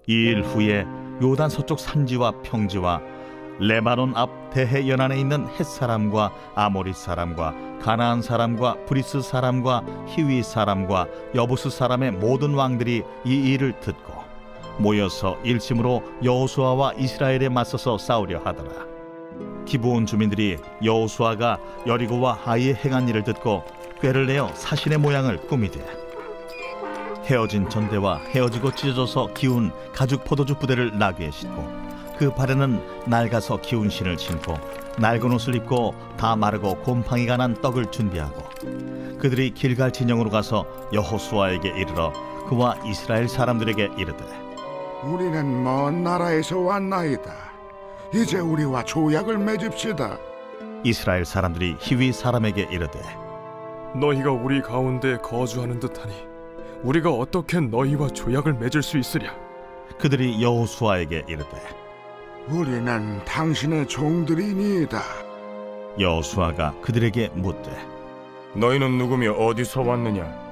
이 일 후에 요단 서쪽 산지와 평지와 레바논 앞 대해 연안에 있는 헷 사람과 아모리 사람과 가나안 사람과 브리스 사람과 히위 사람과 여부스 사람의 모든 왕들이 이 일을 듣고 모여서 일심으로 여호수아와 이스라엘에 맞서서 싸우려 하더라. 기브온 주민들이 여호수아가 여리고와 하이에 행한 일을 듣고 꾀를 내어 사신의 모양을 꾸미되 헤어진 전대와 헤어지고 찢어져서 기운 가죽 포도주 부대를 나귀에 싣고 그 발에는 낡아서 기운 신을 신고 낡은 옷을 입고 다 마르고 곰팡이가 난 떡을 준비하고 그들이 길갈 진영으로 가서 여호수아에게 이르러 그와 이스라엘 사람들에게 이르되 우리는 먼 나라에서 왔나이다. 이제 우리와 조약을 맺읍시다. 이스라엘 사람들이 히위 사람에게 이르되 너희가 우리 가운데 거주하는 듯하니 우리가 어떻게 너희와 조약을 맺을 수 있으랴? 그들이 여호수아에게 이르되 우리는 당신의 종들이니이다. 여호수아가 그들에게 묻되 너희는 누구며 어디서 왔느냐?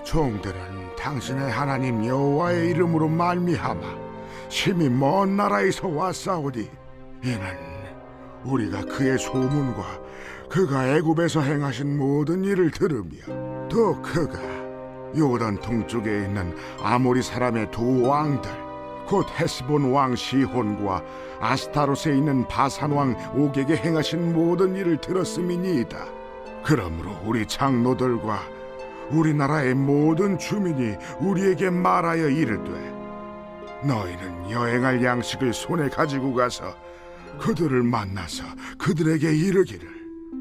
종들은 당신의 하나님 여호와의 이름으로 말미암아 심히 먼 나라에서 왔사오니 이는 우리가 그의 소문과 그가 애굽에서 행하신 모든 일을 들으며 또 그가 요단 동쪽에 있는 아모리 사람의 두 왕들 곧 헤스본 왕 시혼과 아스타롯에 있는 바산 왕 옥에게 행하신 모든 일을 들었음이니이다. 그러므로 우리 장로들과 우리나라의 모든 주민이 우리에게 말하여 이르되 너희는 여행할 양식을 손에 가지고 가서 그들을 만나서 그들에게 이르기를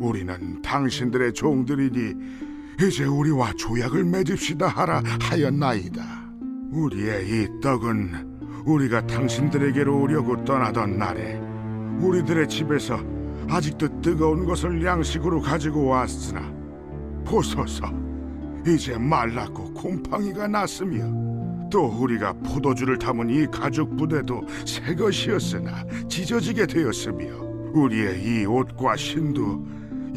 우리는 당신들의 종들이니 이제 우리와 조약을 맺읍시다 하라 하였나이다. 우리의 이 떡은 우리가 당신들에게로 오려고 떠나던 날에 우리들의 집에서 아직도 뜨거운 것을 양식으로 가지고 왔으나 보소서 이제 말랐고 곰팡이가 났으며 또 우리가 포도주를 담은 이 가죽 부대도 새 것이었으나 찢어지게 되었으며 우리의 이 옷과 신도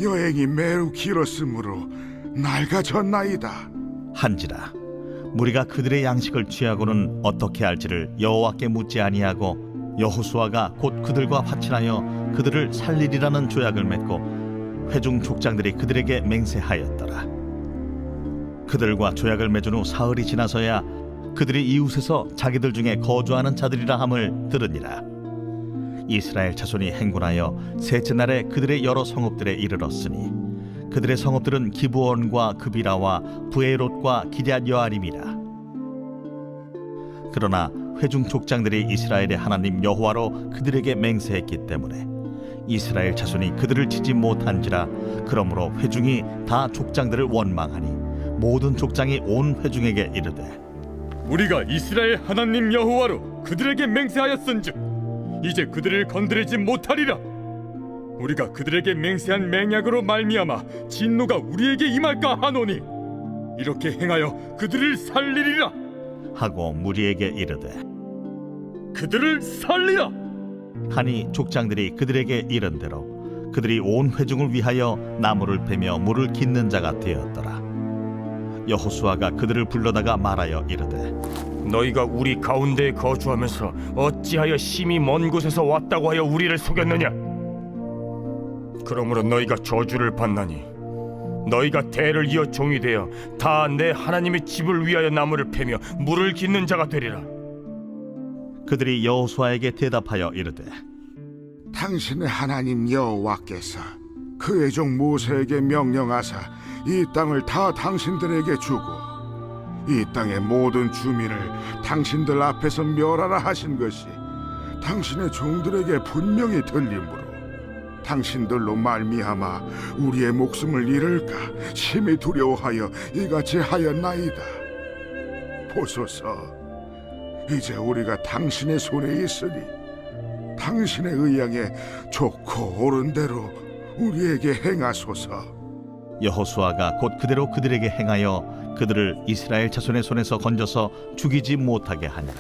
여행이 매우 길었으므로 낡아졌나이다. 한지라 무리가 그들의 양식을 취하고는 어떻게 할지를 여호와께 묻지 아니하고 여호수아가 곧 그들과 화친하여 그들을 살리리라는 조약을 맺고 회중 족장들이 그들에게 맹세하였더라. 그들과 조약을 맺은 후 사흘이 지나서야 그들이 이웃에서 자기들 중에 거주하는 자들이라 함을 들으니라. 이스라엘 자손이 행군하여 셋째 날에 그들의 여러 성읍들에 이르렀으니 그들의 성읍들은 기브온과 그비라와 부에롯과 기럇 여아림이라. 그러나 회중 족장들이 이스라엘의 하나님 여호와로 그들에게 맹세했기 때문에 이스라엘 자손이 그들을 치지 못한지라. 그러므로 회중이 다 족장들을 원망하니 모든 족장이 온 회중에게 이르되 우리가 이스라엘 하나님 여호와로 그들에게 맹세하였은즉 이제 그들을 건드리지 못하리라. 우리가 그들에게 맹세한 맹약으로 말미암아 진노가 우리에게 임할까 하노니 이렇게 행하여 그들을 살리리라 하고 무리에게 이르되 그들을 살리라 하니 족장들이 그들에게 이른대로 그들이 온 회중을 위하여 나무를 베며 물을 깃는 자가 되었더라. 여호수아가 그들을 불러다가 말하여 이르되 너희가 우리 가운데에 거주하면서 어찌하여 심히 먼 곳에서 왔다고 하여 우리를 속였느냐? 그러므로 너희가 저주를 받나니 너희가 대를 이어 종이 되어 다 내 하나님의 집을 위하여 나무를 패며 물을 깃는 자가 되리라. 그들이 여호수아에게 대답하여 이르되 당신의 하나님 여호와께서 그의 종 모세에게 명령하사 이 땅을 다 당신들에게 주고 이 땅의 모든 주민을 당신들 앞에서 멸하라 하신 것이 당신의 종들에게 분명히 들리므로 당신들로 말미암아 우리의 목숨을 잃을까 심히 두려워하여 이같이 하였나이다. 보소서, 이제 우리가 당신의 손에 있으니 당신의 의향에 좋고 옳은 대로 우리에게 행하소서. 여호수아가 곧 그대로 그들에게 행하여 그들을 이스라엘 자손의 손에서 건져서 죽이지 못하게 하니라.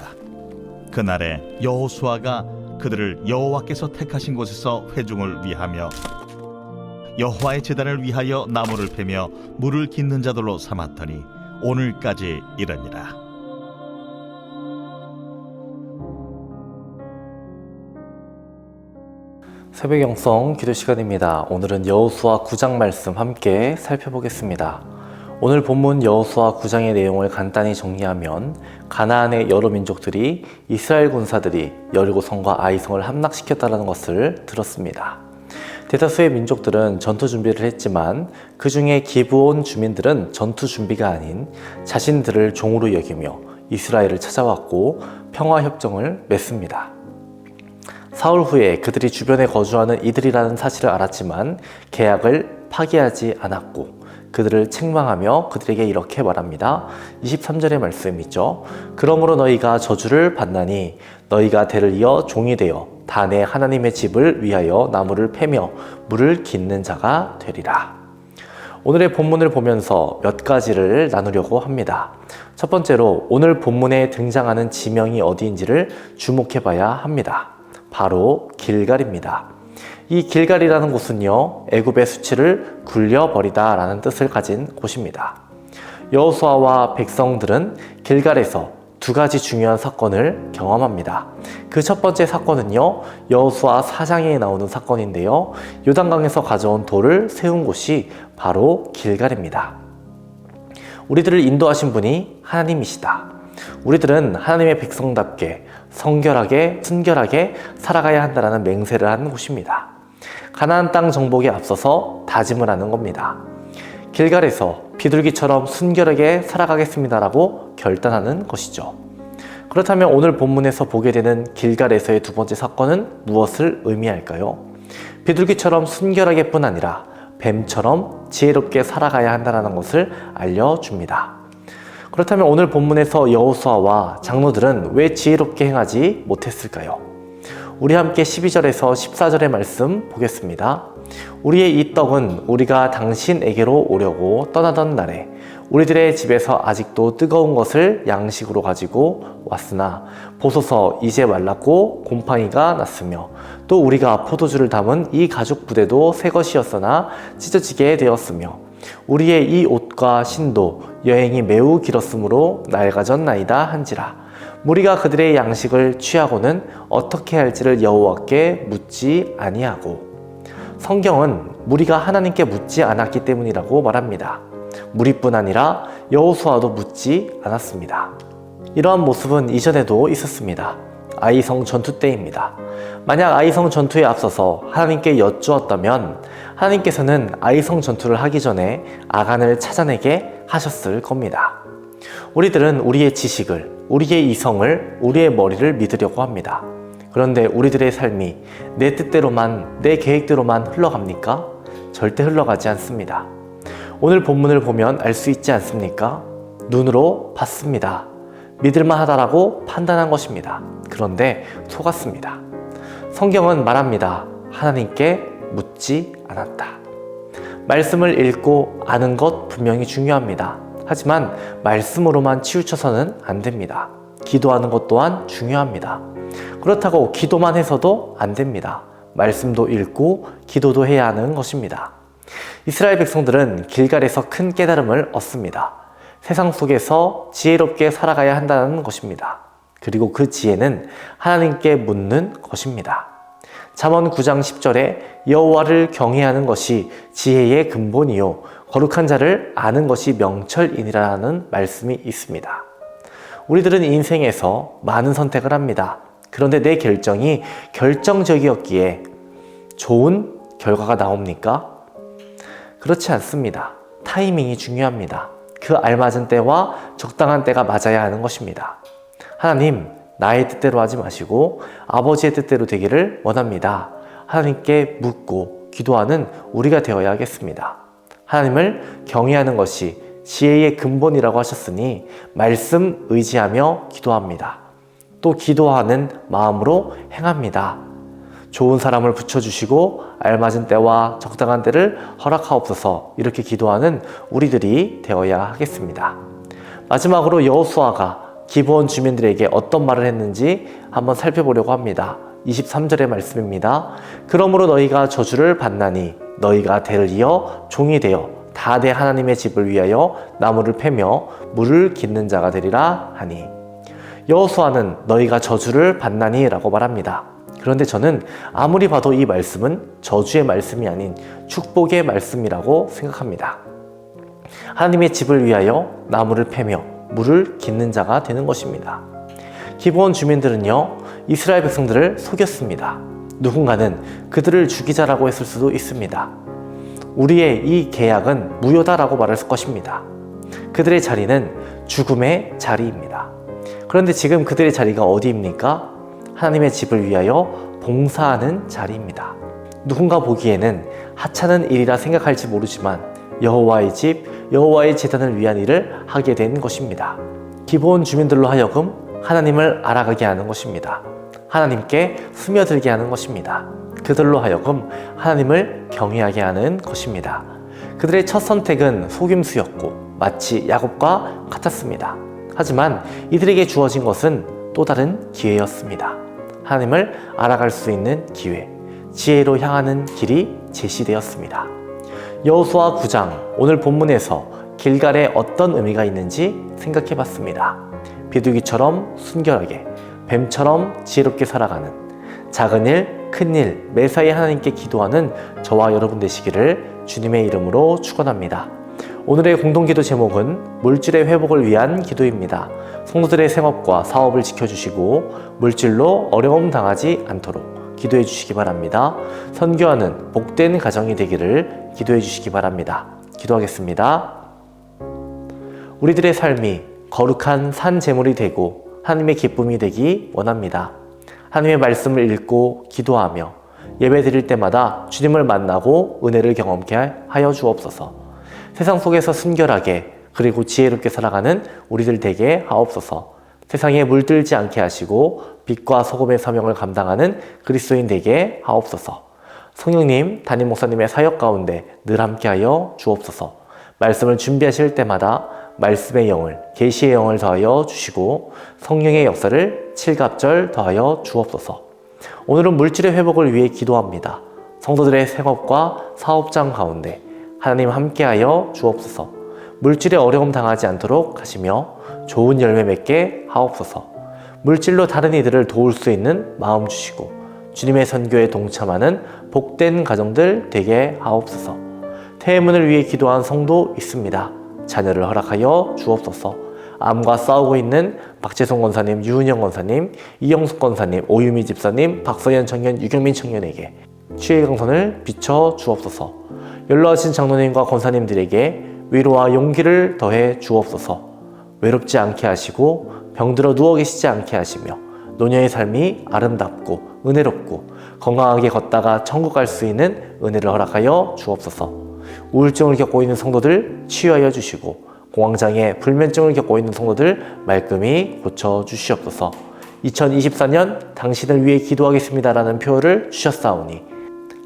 그날에 여호수아가 그들을 여호와께서 택하신 곳에서 회중을 위하며 여호와의 제단을 위하여 나무를 패며 물을 깃는 자들로 삼았더니 오늘까지 이르니라. 새벽 영성 기도 시간입니다. 오늘은 여호수아 9장 말씀 함께 살펴보겠습니다. 오늘 본문 여호수아 9장의 내용을 간단히 정리하면 가나안의 여러 민족들이 이스라엘 군사들이 여리고성과 아이성을 함락시켰다는 것을 들었습니다. 대다수의 민족들은 전투 준비를 했지만 그 중에 기브온 주민들은 전투 준비가 아닌 자신들을 종으로 여기며 이스라엘을 찾아왔고 평화협정을 맺습니다. 사흘 후에 그들이 주변에 거주하는 이들이라는 사실을 알았지만 계약을 파기하지 않았고 그들을 책망하며 그들에게 이렇게 말합니다. 23절의 말씀이죠. 그러므로 너희가 저주를 받나니 너희가 대를 이어 종이 되어 다 내 하나님의 집을 위하여 나무를 패며 물을 깃는 자가 되리라. 오늘의 본문을 보면서 몇 가지를 나누려고 합니다. 첫 번째로 오늘 본문에 등장하는 지명이 어디인지를 주목해 봐야 합니다. 바로 길갈입니다. 이 길갈이라는 곳은요, 애굽의 수치를 굴려버리다 라는 뜻을 가진 곳입니다. 여호수아와 백성들은 길갈에서 두 가지 중요한 사건을 경험합니다. 그 첫 번째 사건은요, 여호수아 4장에 나오는 사건인데요, 요단강에서 가져온 돌을 세운 곳이 바로 길갈입니다. 우리들을 인도하신 분이 하나님이시다. 우리들은 하나님의 백성답게 성결하게 순결하게 살아가야 한다는 맹세를 하는 곳입니다. 가나안 땅 정복에 앞서서 다짐을 하는 겁니다. 길갈에서 비둘기처럼 순결하게 살아가겠습니다라고 결단하는 것이죠. 그렇다면 오늘 본문에서 보게 되는 길갈에서의 두 번째 사건은 무엇을 의미할까요? 비둘기처럼 순결하게뿐 아니라 뱀처럼 지혜롭게 살아가야 한다는 것을 알려줍니다. 그렇다면 오늘 본문에서 여호수아와 장로들은 왜 지혜롭게 행하지 못했을까요? 우리 함께 12절에서 14절의 말씀 보겠습니다. 우리의 이 떡은 우리가 당신에게로 오려고 떠나던 날에 우리들의 집에서 아직도 뜨거운 것을 양식으로 가지고 왔으나 보소서 이제 말랐고 곰팡이가 났으며 또 우리가 포도주를 담은 이 가죽 부대도 새 것이었으나 찢어지게 되었으며 우리의 이 옷과 신도 여행이 매우 길었으므로 낡아졌나이다 한지라. 무리가 그들의 양식을 취하고는 어떻게 할지를 여호와께 묻지 아니하고. 성경은 무리가 하나님께 묻지 않았기 때문이라고 말합니다. 무리뿐 아니라 여호수아도 묻지 않았습니다. 이러한 모습은 이전에도 있었습니다. 아이성 전투 때입니다. 만약 아이성 전투에 앞서서 하나님께 여쭈었다면 하나님께서는 아이성 전투를 하기 전에 아간을 찾아내게 하셨을 겁니다. 우리들은 우리의 지식을, 우리의 이성을, 우리의 머리를 믿으려고 합니다. 그런데 우리들의 삶이 내 뜻대로만, 내 계획대로만 흘러갑니까? 절대 흘러가지 않습니다. 오늘 본문을 보면 알 수 있지 않습니까? 눈으로 봤습니다. 믿을만 하다라고 판단한 것입니다. 그런데 속았습니다. 성경은 말합니다. 하나님께 묻지 않았다. 말씀을 읽고 아는 것 분명히 중요합니다. 하지만 말씀으로만 치우쳐서는 안 됩니다. 기도하는 것 또한 중요합니다. 그렇다고 기도만 해서도 안 됩니다. 말씀도 읽고 기도도 해야 하는 것입니다. 이스라엘 백성들은 길갈에서 큰 깨달음을 얻습니다. 세상 속에서 지혜롭게 살아가야 한다는 것입니다. 그리고 그 지혜는 하나님께 묻는 것입니다. 잠언 9장 10절에 여호와를 경외하는 것이 지혜의 근본이요 거룩한 자를 아는 것이 명철이니라는 말씀이 있습니다. 우리들은 인생에서 많은 선택을 합니다. 그런데 내 결정이 결정적이었기에 좋은 결과가 나옵니까? 그렇지 않습니다. 타이밍이 중요합니다. 그 알맞은 때와 적당한 때가 맞아야 하는 것입니다. 하나님, 나의 뜻대로 하지 마시고 아버지의 뜻대로 되기를 원합니다. 하나님께 묻고 기도하는 우리가 되어야 하겠습니다. 하나님을 경외하는 것이 지혜의 근본이라고 하셨으니 말씀 의지하며 기도합니다. 또 기도하는 마음으로 행합니다. 좋은 사람을 붙여주시고 알맞은 때와 적당한 때를 허락하옵소서. 이렇게 기도하는 우리들이 되어야 하겠습니다. 마지막으로 여호수아가 기브온 주민들에게 어떤 말을 했는지 한번 살펴보려고 합니다. 23절의 말씀입니다. 그러므로 너희가 저주를 받나니 너희가 대를 이어 종이 되어 다 내 하나님의 집을 위하여 나무를 패며 물을 깃는 자가 되리라 하니. 여호수아는 너희가 저주를 받나니 라고 말합니다. 그런데 저는 아무리 봐도 이 말씀은 저주의 말씀이 아닌 축복의 말씀이라고 생각합니다. 하나님의 집을 위하여 나무를 패며 물을 깃는 자가 되는 것입니다. 기브온 주민들은요, 이스라엘 백성들을 속였습니다. 누군가는 그들을 죽이자라고 했을 수도 있습니다. 우리의 이 계약은 무효다라고 말했을 것입니다. 그들의 자리는 죽음의 자리입니다. 그런데 지금 그들의 자리가 어디입니까? 하나님의 집을 위하여 봉사하는 자리입니다. 누군가 보기에는 하찮은 일이라 생각할지 모르지만 여호와의 집, 여호와의 제단을 위한 일을 하게 된 것입니다. 기브온 주민들로 하여금 하나님을 알아가게 하는 것입니다. 하나님께 스며들게 하는 것입니다. 그들로 하여금 하나님을 경외하게 하는 것입니다. 그들의 첫 선택은 속임수였고 마치 야곱과 같았습니다. 하지만 이들에게 주어진 것은 또 다른 기회였습니다. 하나님을 알아갈 수 있는 기회, 지혜로 향하는 길이 제시되었습니다. 여호수아 9장 오늘 본문에서 길갈에 어떤 의미가 있는지 생각해 봤습니다. 비둘기처럼 순결하게, 뱀처럼 지혜롭게 살아가는, 작은 일, 큰 일, 매사에 하나님께 기도하는 저와 여러분 되시기를 주님의 이름으로 축원합니다. 오늘의 공동기도 제목은 물질의 회복을 위한 기도입니다. 성도들의 생업과 사업을 지켜주시고 물질로 어려움 당하지 않도록 기도해 주시기 바랍니다. 선교하는 복된 가정이 되기를 기도해 주시기 바랍니다. 기도하겠습니다. 우리들의 삶이 거룩한 산 제물이 되고 하나님의 기쁨이 되기 원합니다. 하나님의 말씀을 읽고 기도하며 예배 드릴 때마다 주님을 만나고 은혜를 경험케 하여 주옵소서. 세상 속에서 순결하게 그리고 지혜롭게 살아가는 우리들 되게 하옵소서. 세상에 물들지 않게 하시고 빛과 소금의 사명을 감당하는 그리스도인 되게 하옵소서. 성령님, 담임 목사님의 사역 가운데 늘 함께하여 주옵소서. 말씀을 준비하실 때마다 말씀의 영을, 계시의 영을 더하여 주시고 성령의 역사를 칠갑절 더하여 주옵소서. 오늘은 물질의 회복을 위해 기도합니다. 성도들의 생업과 사업장 가운데 하나님 함께하여 주옵소서. 물질에 어려움 당하지 않도록 하시며 좋은 열매 맺게 하옵소서. 물질로 다른 이들을 도울 수 있는 마음 주시고 주님의 선교에 동참하는 복된 가정들 되게 하옵소서. 태문을 위해 기도한 성도 있습니다. 자녀를 허락하여 주옵소서. 암과 싸우고 있는 박재송 권사님, 유은영 권사님, 이영숙 권사님, 오유미 집사님, 박서연 청년, 유경민 청년에게 치유의 강선을 비춰 주옵소서. 연로하신 장로님과 권사님들에게 위로와 용기를 더해 주옵소서. 외롭지 않게 하시고 병들어 누워 계시지 않게 하시며 노년의 삶이 아름답고 은혜롭고 건강하게 걷다가 천국 갈 수 있는 은혜를 허락하여 주옵소서. 우울증을 겪고 있는 성도들 치유하여 주시고 공황장애, 불면증을 겪고 있는 성도들 말끔히 고쳐 주시옵소서. 2024년 당신을 위해 기도하겠습니다라는 표를 주셨사오니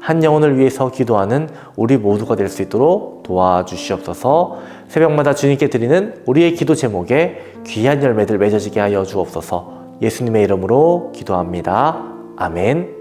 한 영혼을 위해서 기도하는 우리 모두가 될 수 있도록 도와주시옵소서. 새벽마다 주님께 드리는 우리의 기도 제목에 귀한 열매들 맺어지게 하여 주옵소서. 예수님의 이름으로 기도합니다. 아멘.